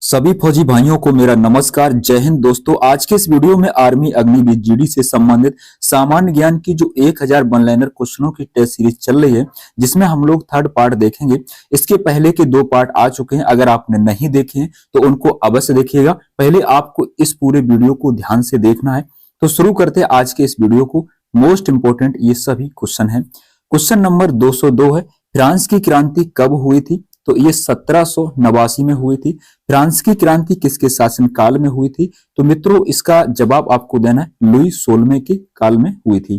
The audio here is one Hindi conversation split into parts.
सभी फौजी भाइयों को मेरा नमस्कार। जय हिंद दोस्तों। आज के इस वीडियो में आर्मी अग्निवीर जीडी से संबंधित सामान्य ज्ञान की जो 1000 वन लाइनर क्वेश्चनों की टेस्ट सीरीज चल रही है, जिसमें हम लोग थर्ड पार्ट देखेंगे। इसके पहले के 2 पार्ट आ चुके हैं, अगर आपने नहीं देखे हैं तो उनको अवश्य देखिएगा। पहले आपको इस पूरे वीडियो को ध्यान से देखना है। तो शुरू करते हैं आज के इस वीडियो को। मोस्ट इंपोर्टेंट ये सभी क्वेश्चन है। क्वेश्चन नंबर 202 है, फ्रांस की क्रांति कब हुई थी? तो ये 1789 में हुई थी। फ्रांस की क्रांति किसके शासनकाल में हुई थी? तो मित्रों इसका जवाब आपको देना है, लुई 16वें के काल में हुई थी।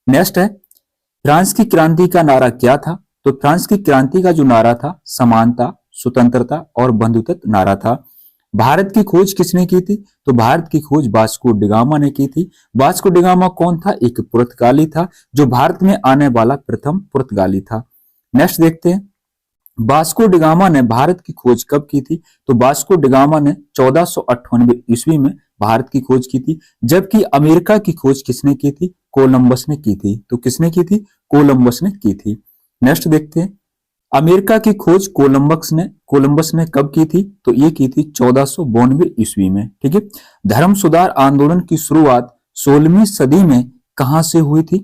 नेक्स्ट है, फ्रांस की क्रांति का नारा क्या था? तो फ्रांस की क्रांति का जो नारा था समानता, स्वतंत्रता और बंधुत्व नारा था। भारत की खोज किसने की थी? तो भारत की खोज वास्को डिगामा ने की थी। वास्को डिगामा कौन था? एक पुर्तगाली था, जो भारत में आने वाला प्रथम पुर्तगाली था। नेक्स्ट देखते हैं, वास्को डिगामा ने भारत की खोज कब की थी? तो वास्को डिगामा ने 1498 ईस्वी में भारत की खोज की थी। जबकि अमेरिका की खोज किसने की थी? कोलंबस ने की थी। तो किसने की थी? कोलंबस ने की थी। नेक्स्ट देखते हैं, अमेरिका की खोज कोलंबस ने कब की थी? तो ये की थी 1492 ईस्वी में। ठीक है। धर्म सुधार आंदोलन की शुरुआत 16वीं सदी में कहां से हुई थी?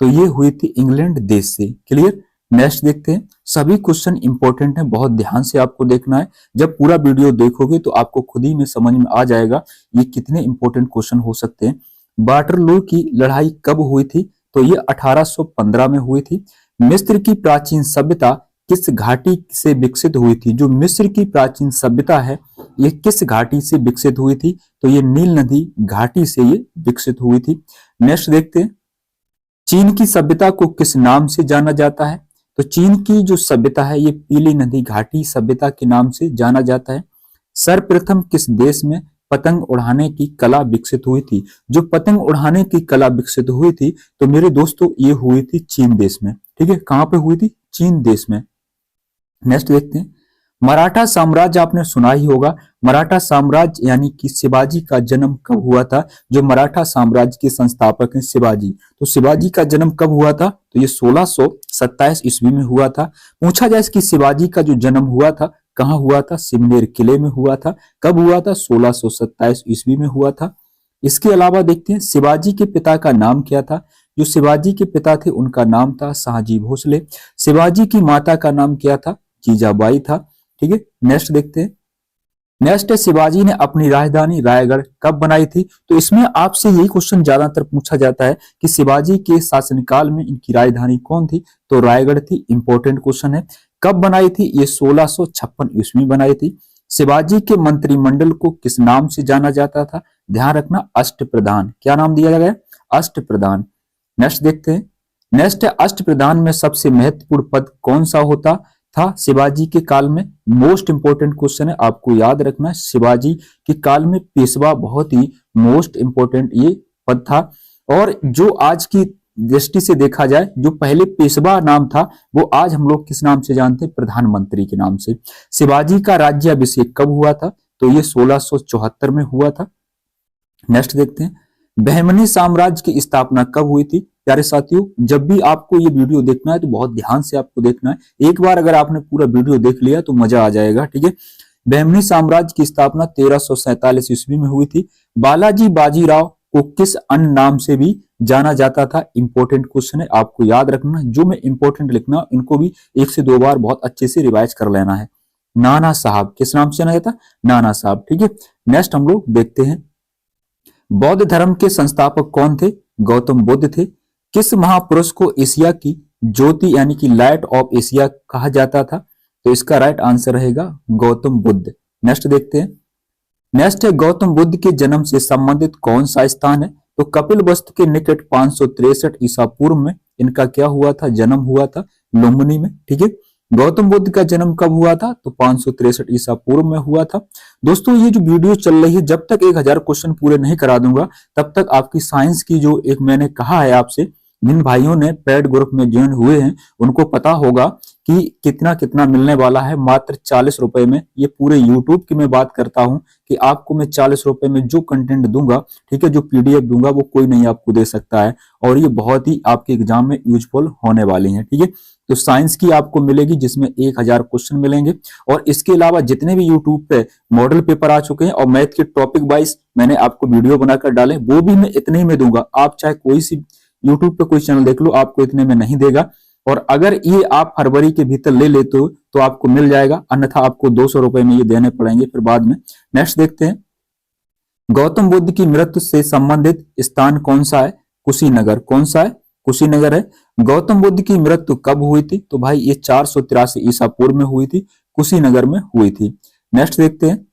तो ये हुई थी इंग्लैंड देश से। क्लियर। नेक्स्ट देखते हैं, सभी क्वेश्चन इंपॉर्टेंट हैं, बहुत ध्यान से आपको देखना है। जब पूरा वीडियो देखोगे तो आपको खुद ही में समझ में आ जाएगा ये कितने इंपॉर्टेंट क्वेश्चन हो सकते हैं। वाटरलू की लड़ाई कब हुई थी? तो ये 1815 में हुई थी। मिस्र की प्राचीन सभ्यता किस घाटी से विकसित हुई थी? जो मिस्र की प्राचीन सभ्यता है ये किस घाटी से विकसित हुई थी? तो ये नील नदी घाटी से ये विकसित हुई थी। नेक्स्ट देखते हैं, चीन की सभ्यता को किस नाम से जाना जाता है? तो चीन की जो सभ्यता है ये पीली नदी घाटी सभ्यता के नाम से जाना जाता है। सर्वप्रथम किस देश में पतंग उड़ाने की कला विकसित हुई थी? जो पतंग उड़ाने की कला विकसित हुई थी तो मेरे दोस्तों ये हुई थी चीन देश में। ठीक है, कहां पे हुई थी? चीन देश में। नेक्स्ट देखते हैं, मराठा साम्राज्य आपने सुना ही होगा। मराठा साम्राज्य यानी कि शिवाजी का जन्म कब हुआ था? जो मराठा साम्राज्य के संस्थापक हैं शिवाजी, तो शिवाजी का जन्म कब हुआ था? तो ये 1627 ईस्वी में हुआ था। पूछा जाए कि शिवाजी का जो जन्म हुआ था कहाँ हुआ था? सिमनेर किले में हुआ था। कब हुआ था? 1627 ईस्वी में हुआ था। इसके अलावा देखते हैं, शिवाजी के पिता का नाम क्या था? जो शिवाजी के पिता थे उनका नाम था शाहजी भोसले। शिवाजी की माता का नाम क्या था? जीजाबाई था। ठीक है। नेक्स्ट देखते हैं, नेक्स्ट है, शिवाजी ने अपनी राजधानी रायगढ़ कब बनाई थी? तो इसमें आपसे यही क्वेश्चन ज्यादातर पूछा जाता है कि शिवाजी के शासनकाल में इनकी राजधानी कौन थी? तो रायगढ़ थी। इंपॉर्टेंट क्वेश्चन है। कब बनाई थी? ये 1656 ईस्वी बनाई थी। शिवाजी के मंत्रिमंडल को किस नाम से जाना जाता था? ध्यान रखना, अष्टप्रधान। क्या नाम दिया गया? अष्टप्रधान। नेक्स्ट देखते हैं, नेक्स्ट है, अष्टप्रधान में सबसे महत्वपूर्ण पद कौन सा होता था शिवाजी के काल में? मोस्ट इंपोर्टेंट क्वेश्चन है, आपको याद रखना। शिवाजी के काल में पेशवा बहुत ही मोस्ट इंपोर्टेंट ये पद था। और जो आज की दृष्टि से देखा जाए, जो पहले पेशवा नाम था वो आज हम लोग किस नाम से जानते हैं? प्रधानमंत्री के नाम से। शिवाजी का राज्याभिषेक कब हुआ था? तो ये 1674 में हुआ था। नेक्स्ट देखते हैं, बहमनी साम्राज्य की स्थापना कब हुई थी? प्यारे साथियों, जब भी आपको ये वीडियो देखना है तो बहुत ध्यान से आपको देखना है। एक बार अगर आपने पूरा वीडियो देख लिया तो मजा आ जाएगा। ठीक है। बहमनी साम्राज्य की स्थापना 1347 ईस्वी में हुई थी। बालाजी बाजीराव को किस अन्य नाम से भी जाना जाता था? इंपॉर्टेंट क्वेश्चन है, आपको याद रखना। जो मैं इंपॉर्टेंट लिखना इनको भी 1 से 2 बार बहुत अच्छे से रिवाइज कर लेना है। नाना साहब, किस नाम से जाना जाता? नाना साहब। ठीक है। नेक्स्ट हम लोग देखते हैं, बौद्ध धर्म के संस्थापक कौन थे? गौतम बुद्ध थे। किस महापुरुष को एशिया की ज्योति यानी कि लाइट ऑफ एशिया कहा जाता था? तो इसका राइट आंसर रहेगा गौतम बुद्ध। नेक्स्ट देखते हैं, नेक्स्ट है, गौतम बुद्ध के जन्म से संबंधित कौन सा स्थान है? तो कपिल वस्तु के निकट 563 ईसा पूर्व में इनका क्या हुआ था? जन्म हुआ था, लुम्बिनी में। ठीक है। गौतम बुद्ध का जन्म कब हुआ था? तो 563 ईसा पूर्व में हुआ था। दोस्तों ये जो वीडियो चल रही है, जब तक 1000 क्वेश्चन पूरे नहीं करा दूंगा तब तक आपकी साइंस की जो एक मैंने कहा है आपसे, जिन भाइयों ने पेड ग्रुप में ज्वाइन हुए हैं उनको पता होगा कि कितना कितना मिलने वाला है। मात्र 40 रुपए में, ये पूरे यूट्यूब की मैं बात करता हूं कि आपको मैं 40 रुपए में जो कंटेंट दूंगा, ठीक है, जो पीडीएफ दूंगा वो कोई नहीं आपको दे सकता है। और ये बहुत ही आपके एग्जाम में यूजफुल होने वाली है। ठीक है। तो साइंस की आपको मिलेगी जिसमें 1000 क्वेश्चन मिलेंगे। और इसके अलावा जितने भी यूट्यूब पे मॉडल पेपर आ चुके हैं और मैथ के टॉपिक वाइज मैंने आपको वीडियो बनाकर डाले, वो भी मैं इतने ही में दूंगा। आप चाहे कोई सी यूट्यूब पे कोई चैनल देख लो, आपको इतने में नहीं देगा। और अगर ये आप फरवरी के भीतर ले लेते हो तो आपको मिल जाएगा, अन्यथा आपको 200 रुपए में ये देने पड़ेंगे फिर बाद में। नेक्स्ट देखते हैं, गौतम बुद्ध की मृत्यु से संबंधित स्थान कौन सा है? कुशीनगर। कौन सा है? कुशीनगर है। गौतम बुद्ध की मृत्यु कब हुई थी? तो भाई ये 483 ईसा पूर्व में हुई थी, कुशीनगर में हुई थी। नेक्स्ट देखते हैं,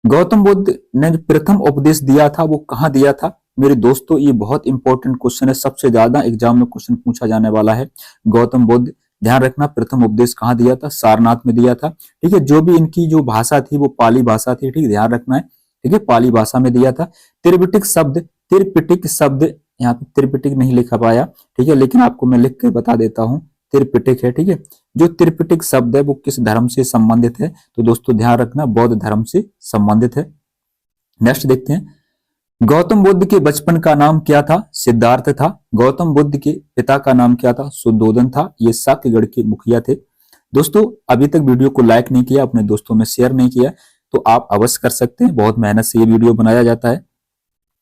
गौतम बुद्ध ने जो प्रथम उपदेश दिया था वो कहाँ दिया था? मेरे दोस्तों ये बहुत इंपॉर्टेंट क्वेश्चन है, सबसे ज्यादा एग्जाम में क्वेश्चन पूछा जाने वाला है। गौतम बुद्ध, ध्यान रखना, प्रथम उपदेश कहाँ दिया था? सारनाथ में दिया था। ठीक है, जो भी इनकी जो भाषा थी वो पाली भाषा थी। ठीक, ध्यान रखना है। ठीक है, पाली भाषा में दिया था। त्रिपिटक शब्द यहाँ पे त्रिपिटक नहीं लिखा पाया, ठीक है, लेकिन आपको मैं लिख के बता देता हूँ, त्रिपिटक है। ठीक है, जो त्रिपिटक शब्द है वो किस धर्म से संबंधित है? तो दोस्तों ध्यान रखना, बौद्ध धर्म से संबंधित है। नेक्स्ट देखते हैं, गौतम बुद्ध के बचपन का नाम क्या था? सिद्धार्थ था। गौतम बुद्ध के पिता का नाम क्या था? शुद्धोधन था। ये साक्यगढ़ के मुखिया थे। दोस्तों अभी तक वीडियो को लाइक नहीं किया, अपने दोस्तों में शेयर नहीं किया, तो आप अवश्य कर सकते हैं, बहुत मेहनत से ये वीडियो बनाया जाता है।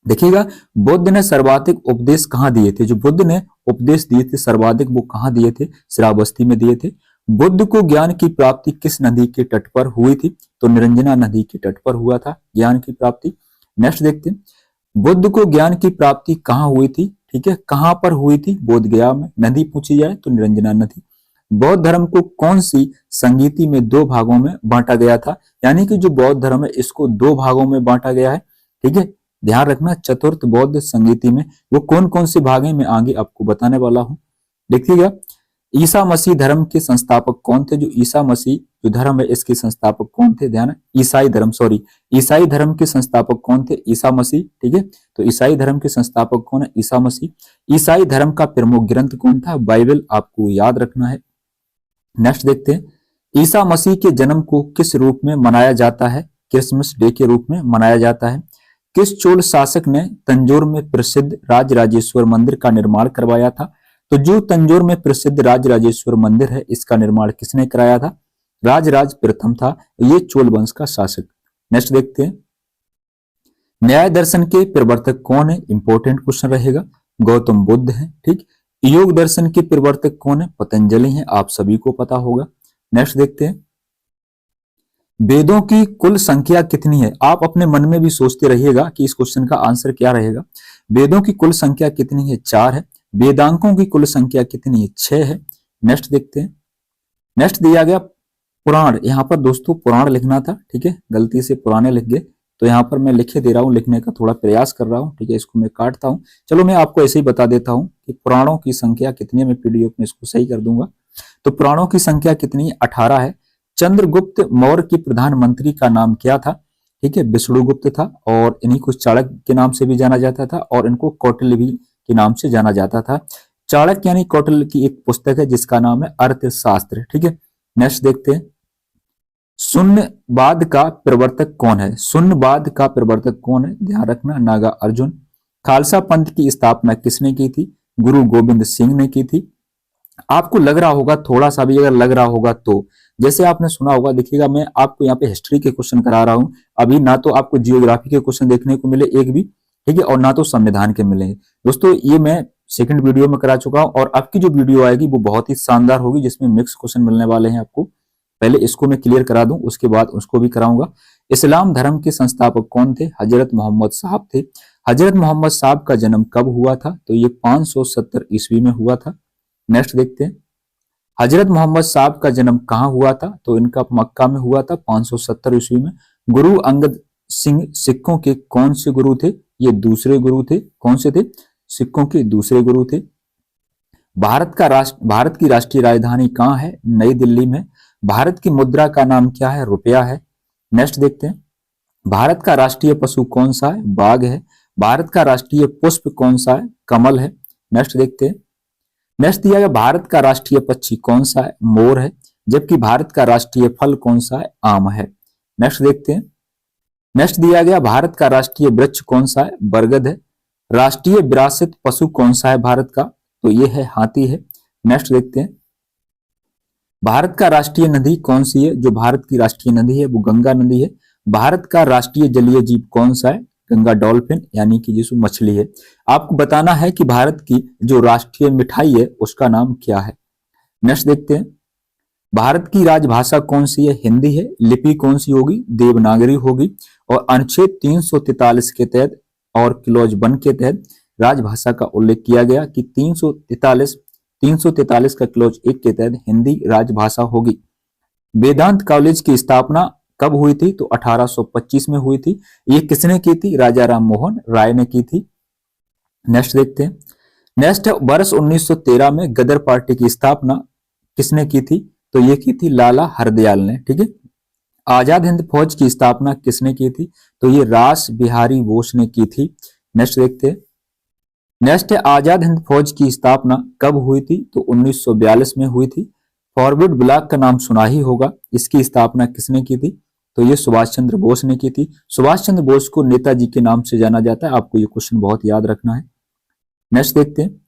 देखिएगा, बुद्ध ने सर्वाधिक उपदेश कहाँ दिए थे? जो बुद्ध ने उपदेश दिए थे सर्वाधिक, वो कहाँ दिए थे? श्रावस्ती में दिए थे। बुद्ध को ज्ञान की प्राप्ति किस नदी के तट पर हुई थी? तो निरंजना नदी के तट पर हुआ था ज्ञान की प्राप्ति। नेक्स्ट देखते हैं, बुद्ध को ज्ञान की प्राप्ति कहाँ हुई थी? ठीक है, कहाँ पर हुई थी? बोध गया में। नदी पूछी जाए तो निरंजना नदी। बौद्ध धर्म को कौन सी संगीति में 2 भागों में बांटा गया था? यानी कि जो बौद्ध धर्म है इसको 2 भागों में बांटा गया है। ठीक है, ध्यान रखना, चतुर्थ बौद्ध संगीति में वो कौन कौन से भाग हैं मैं आगे आपको बताने वाला हूं। देखिएगा, ईसा मसीह धर्म के संस्थापक कौन थे? जो ईसा मसीह जो धर्म है इसके संस्थापक कौन थे? ध्यान, ईसाई धर्म, सॉरी, ईसाई धर्म के संस्थापक कौन थे? ईसा मसीह। ठीक है, तो ईसाई धर्म के संस्थापक कौन है? ईसा मसीह। ईसाई धर्म का प्रमुख ग्रंथ कौन था? बाइबल, आपको याद रखना है। नेक्स्ट देखते हैं, ईसा मसीह के जन्म को किस रूप में मनाया जाता है? क्रिसमस डे के रूप में मनाया जाता है। किस चोल शासक ने तंजौर में प्रसिद्ध राजराजेश्वर मंदिर का निर्माण करवाया था? तो जो तंजौर में प्रसिद्ध राजराजेश्वर मंदिर है इसका निर्माण किसने कराया था? राजराज प्रथम था, ये चोल वंश का शासक। नेक्स्ट देखते हैं, न्याय दर्शन के प्रवर्तक कौन है? इंपॉर्टेंट क्वेश्चन रहेगा। गौतम बुद्ध है। ठीक, योग दर्शन के प्रवर्तक कौन है? पतंजलि है, आप सभी को पता होगा। नेक्स्ट देखते हैं, वेदों की कुल संख्या कितनी है? आप अपने मन में भी सोचते रहिएगा कि इस क्वेश्चन का आंसर क्या रहेगा। वेदों की कुल संख्या कितनी है? 4 है। वेदांकों की कुल संख्या कितनी है? 6 है। नेक्स्ट देखते हैं, नेक्स्ट दिया गया पुराण, यहाँ पर दोस्तों पुराण लिखना था, ठीक है, गलती से पुराने लिख गए, तो यहाँ पर मैं लिखे दे रहा हूँ, लिखने का थोड़ा प्रयास कर रहा हूँ। ठीक है, इसको मैं काटता हूँ। चलो मैं आपको ऐसे ही बता देता हूँ कि पुराणों की संख्या कितनी है, मैं पीडीएफ में इसको सही कर दूंगा। तो पुराणों की संख्या कितनी है? 18 है। चंद्रगुप्त मौर्य के प्रधानमंत्री का नाम क्या था? ठीक है, विष्णुगुप्त था, और इन्हीं को चाणक्य के नाम से भी जाना जाता था, और इनको कौटिल्य भी के नाम से जाना जाता था। चाणक्य यानी कौटिल्य की एक पुस्तक है जिसका नाम है अर्थशास्त्र। ठीक है, नेक्स्ट देखते हैं, शून्यवाद का प्रवर्तक कौन है? शून्यवाद का प्रवर्तक कौन है? ध्यान रखना, नागा अर्जुन। खालसा पंथ की स्थापना किसने की थी? गुरु गोविंद सिंह ने की थी। आपको लग रहा होगा, थोड़ा सा भी अगर लग रहा होगा तो, जैसे आपने सुना होगा, देखिएगा मैं आपको यहाँ पे हिस्ट्री के क्वेश्चन करा रहा हूँ अभी, ना तो आपको जियोग्राफी के क्वेश्चन देखने को मिले एक भी, ठीक है, और ना तो संविधान के मिलेंगे। दोस्तों ये मैं सेकंड वीडियो में करा चुका हूँ, और अब की जो वीडियो आएगी वो बहुत ही शानदार होगी जिसमें मिक्स क्वेश्चन मिलने वाले हैं आपको। पहले इसको मैं क्लियर करा दूं, उसके बाद उसको भी कराऊंगा। इस्लाम धर्म के संस्थापक कौन थे? हजरत मोहम्मद साहब थे। हजरत मोहम्मद साहब का जन्म कब हुआ था? तो ये 570 ईस्वी में हुआ था। नेक्स्ट देखते हैं, हजरत मोहम्मद साहब का जन्म कहाँ हुआ था? तो इनका मक्का में हुआ था 570 ईस्वी में। गुरु अंगद सिंह सिखों के कौन से गुरु थे? ये दूसरे गुरु थे। कौन से थे? सिखों के दूसरे गुरु थे। भारत की राष्ट्रीय राजधानी कहाँ है? नई दिल्ली में। भारत की मुद्रा का नाम क्या है? रुपया है। नेक्स्ट देखते हैं, भारत का राष्ट्रीय पशु कौन सा है? बाघ है। भारत का राष्ट्रीय पुष्प कौन सा है? कमल है। नेक्स्ट देखते हैं, नेक्स्ट दिया गया, भारत का राष्ट्रीय पक्षी कौन सा है? मोर है। जबकि भारत का राष्ट्रीय फल कौन सा है? आम है। नेक्स्ट देखते हैं, नेक्स्ट दिया गया, भारत का राष्ट्रीय वृक्ष कौन सा है? बरगद है। राष्ट्रीय विरासत पशु कौन सा है भारत का? तो ये है हाथी है। नेक्स्ट देखते हैं, भारत का राष्ट्रीय नदी कौन सी है? जो भारत की राष्ट्रीय नदी है वो गंगा नदी है। भारत का राष्ट्रीय जलीय जीव कौन सा है? गंगा डॉल्फिन यानी कि जिसमें मछली है। आपको बताना है कि भारत की जो राष्ट्रीय मिठाई है उसका नाम क्या है। नेक्स्ट देखते हैं, भारत की राजभाषा कौन सी है? हिंदी है। लिपि कौन सी होगी? देवनागरी होगी। और अनुच्छेद 343 के तहत और क्लॉज 1 के तहत राजभाषा का उल्लेख किया गया कि 343 का क्लॉज 1 के तहत हिंदी राजभाषा होगी। वेदांत कॉलेज की स्थापना कब हुई थी? तो 1825 में हुई थी। ये किसने की थी? राजा राम मोहन राय ने की थी। नेक्स्ट देखते हैं, नेक्स्ट वर्ष 1913 में गदर पार्टी की स्थापना किसने की थी? तो ये की थी लाला हरदयाल ने। ठीक है। आजाद हिंद फौज की स्थापना किसने की थी? तो ये रास बिहारी बोस ने की थी। नेक्स्ट देखते हैं, नेक्स्ट है आजाद हिंद फौज की स्थापना कब हुई थी? तो 1942 में हुई थी। फॉरवर्ड ब्लॉक का नाम सुना ही होगा। इसकी स्थापना किसने की थी? तो ये सुभाष चंद्र बोस ने की थी। सुभाष चंद्र बोस को नेताजी के नाम से जाना जाता है। आपको ये क्वेश्चन बहुत याद रखना है। नेक्स्ट देखते हैं,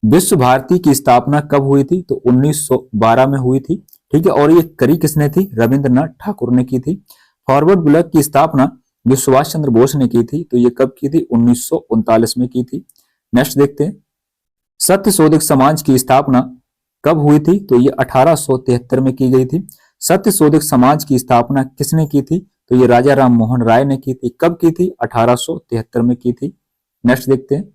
विश्व भारती की स्थापना कब हुई थी? तो 1912 में हुई थी। ठीक है। और ये करी किसने थी? रविंद्रनाथ ठाकुर ने की थी। फॉरवर्ड ब्लॉक की स्थापना जो सुभाष चंद्र बोस ने की थी तो ये कब की थी? 1939 में की थी। नेक्स्ट देखते हैं, सत्य शोधक समाज की स्थापना कब हुई थी? तो ये 1873 में की गई थी। सत्य शोधक समाज की स्थापना किसने की थी? तो ये राजा राम मोहन राय ने की थी। कब की थी? 1873 में की थी। नेक्स्ट देखते हैं,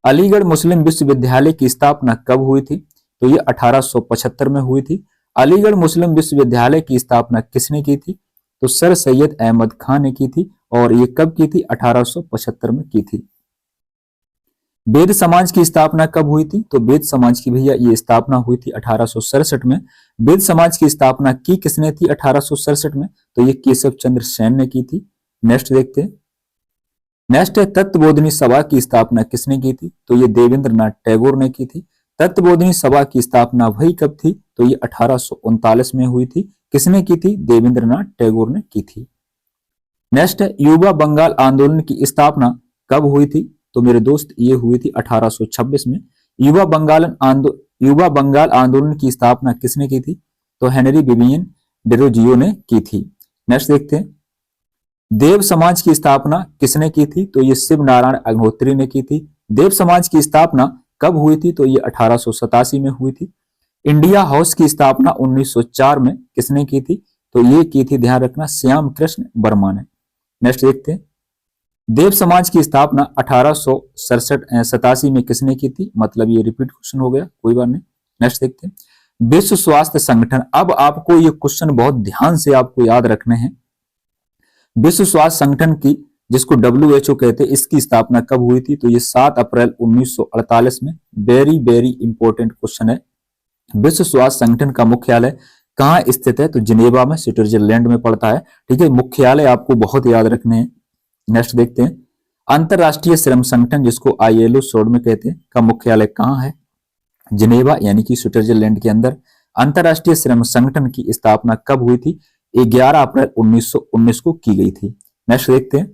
अलीगढ़ मुस्लिम विश्वविद्यालय की स्थापना कब हुई थी? तो ये 1875 में हुई थी। अलीगढ़ मुस्लिम विश्वविद्यालय की स्थापना किसने की थी? तो सर सैयद अहमद खान ने की थी। और ये कब की थी? 1875 में की थी। वेद समाज की स्थापना कब हुई थी? तो वेद समाज की भैया ये स्थापना हुई थी 1867 में। वेद समाज की स्थापना की किसने थी 1867 में? तो ये केशव चंद्र सेन ने की थी। नेक्स्ट देखते हैं, नेक्स्ट है तत्वबोधिनी सभा की स्थापना किसने की थी? तो ये देवेंद्रनाथ टैगोर ने की थी। तत्वबोधिनी सभा की स्थापना वही कब थी? तो ये 1839 में हुई थी। किसने की थी? देवेंद्रनाथ टैगोर ने की थी। नेक्स्ट है युवा बंगाल आंदोलन की स्थापना कब हुई थी? तो मेरे दोस्त ये हुई थी 1826 में। युवा बंगाल आंदोलन की स्थापना किसने की थी? तो हेनरी विवियन डेरोजियो ने की थी। नेक्स्ट देखते हैं, देव समाज की स्थापना किसने की थी? तो ये शिव नारायण अग्निहोत्री ने की थी। देव समाज की स्थापना कब हुई थी? तो ये 1887 में हुई थी। इंडिया हाउस की स्थापना 1904 में किसने की थी? तो ये की थी, ध्यान रखना, श्याम कृष्ण वर्मा ने। नेक्स्ट देखते हैं, देव समाज की स्थापना 1887 में किसने की थी? मतलब ये रिपीट क्वेश्चन हो गया, कोई बात नहीं। नेक्स्ट देखते हैं, विश्व स्वास्थ्य संगठन। अब आपको ये क्वेश्चन बहुत ध्यान से आपको याद रखने हैं। विश्व स्वास्थ्य संगठन की, जिसको WHO कहते हैं, इसकी स्थापना कब हुई थी? तो ये 7 अप्रैल 1948 में। वेरी वेरी इंपॉर्टेंट क्वेश्चन है। विश्व स्वास्थ्य संगठन का मुख्यालय कहाँ स्थित है? तो जिनेवा में, स्विट्जरलैंड में पड़ता है। ठीक है। मुख्यालय आपको बहुत याद रखने हैं। नेक्स्ट देखते हैं, अंतरराष्ट्रीय श्रम संगठन, जिसको ILO शॉर्ट में कहते हैं, का मुख्यालय कहाँ है? जिनेवा यानी कि स्विट्जरलैंड के अंदर। अंतरराष्ट्रीय श्रम संगठन की स्थापना कब हुई थी? 11 अप्रैल 1919 को की गई थी। नेक्स्ट देखते हैं,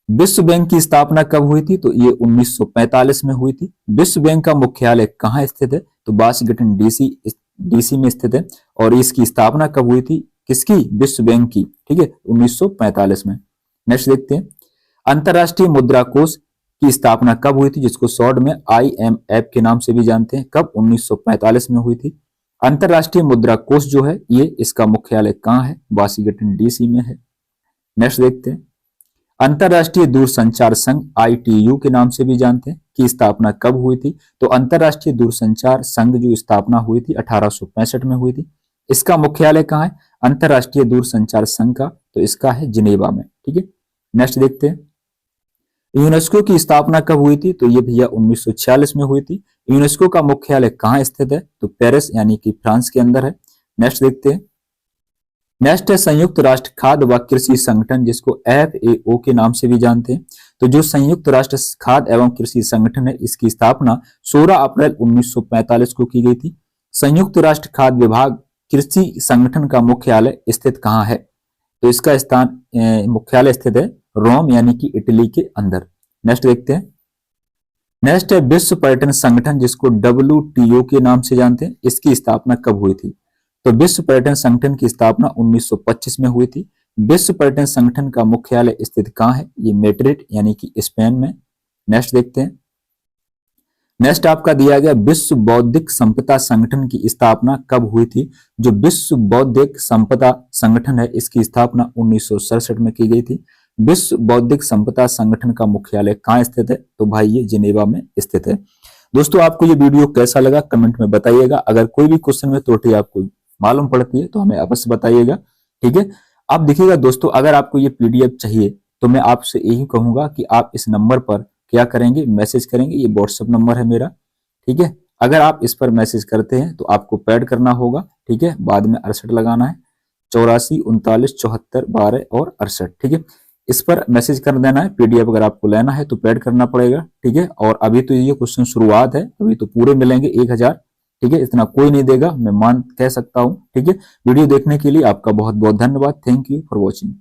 विश्व बैंक की स्थापना कब हुई थी? तो ये 1945 में हुई थी। विश्व बैंक का मुख्यालय कहाँ स्थित है? तो वाशिंगटन DC में स्थित है। और इसकी स्थापना कब हुई थी? किसकी? विश्व बैंक की। ठीक है, 1945 में। नेक्स्ट देखते हैं, अंतरराष्ट्रीय मुद्रा कोष की स्थापना कब हुई थी? जिसको शॉर्ट में IMF के नाम से भी जानते हैं। कब? 1945 में हुई थी। अंतरराष्ट्रीय मुद्रा कोष जो है ये, इसका मुख्यालय कहाँ है? वाशिंगटन DC में है। नेक्स्ट देखते हैं, अंतरराष्ट्रीय दूरसंचार संघ ITU के नाम से भी जानते हैं, की स्थापना कब हुई थी? तो अंतरराष्ट्रीय दूरसंचार संघ जो स्थापना हुई थी 1865 में हुई थी। इसका मुख्यालय कहाँ है? अंतरराष्ट्रीय दूरसंचार संघ का, तो इसका है जिनेवा में। ठीक है। नेक्स्ट देखते हैं, यूनेस्को की स्थापना कब हुई थी? तो ये भैया 1946 में हुई थी। यूनेस्को का मुख्यालय कहाँ स्थित है? तो पेरिस यानी कि फ्रांस के अंदर है। नेक्स्ट देखते हैं, नेक्स्ट है संयुक्त राष्ट्र खाद्य व कृषि संगठन, जिसको FAO के नाम से भी जानते हैं। तो जो संयुक्त राष्ट्र खाद्य एवं कृषि संगठन है, इसकी स्थापना 16 अप्रैल 1945 को की गई थी। संयुक्त राष्ट्र खाद्य विभाग कृषि संगठन का मुख्यालय स्थित कहाँ है? तो इसका स्थान मुख्यालय स्थित है रोम यानी कि इटली के अंदर। नेक्स्ट देखते हैं, नेक्स्ट है विश्व पर्यटन संगठन, जिसको WTO के नाम से जानते हैं। इसकी स्थापना कब हुई थी? तो विश्व पर्यटन संगठन की स्थापना 1925 में हुई थी। विश्व पर्यटन संगठन का मुख्यालय स्थित कहाँ है? ये मैड्रिड यानी कि स्पेन में। नेक्स्ट देखते हैं। नेक्स्ट आपका दिया गया विश्व बौद्धिक संपदा संगठन की स्थापना कब हुई थी? जो विश्व बौद्धिक संपदा संगठन है इसकी स्थापना 1967 में की गई थी। विश्व बौद्धिक संपदा संगठन का मुख्यालय कहाँ स्थित है? तो भाई ये जिनेवा में स्थित है। दोस्तों आपको ये वीडियो कैसा लगा कमेंट में बताइएगा। अगर कोई भी क्वेश्चन में त्रुटि आपको मालूम पड़ती है तो हमें अवश्य बताइएगा, ठीक है। आप देखिएगा दोस्तों, अगर आपको ये पीडीएफ चाहिए तो मैं आपसे यही कहूंगा कि आप इस नंबर पर क्या करेंगे, मैसेज करेंगे। ये व्हाट्सएप नंबर है मेरा, ठीक है। अगर आप इस पर मैसेज करते हैं तो आपको पैड करना होगा, ठीक है। बाद में 68 लगाना है, 84 39 74 12 और 68, ठीक है। इस पर मैसेज कर देना है। पीडीएफ अगर आपको लेना है तो पैड करना पड़ेगा, ठीक है। और अभी तो ये क्वेश्चन शुरुआत है, अभी तो पूरे मिलेंगे 1000, ठीक है। इतना कोई नहीं देगा, मैं मान कह सकता हूँ, ठीक है। वीडियो देखने के लिए आपका बहुत बहुत धन्यवाद। Thank you for watching.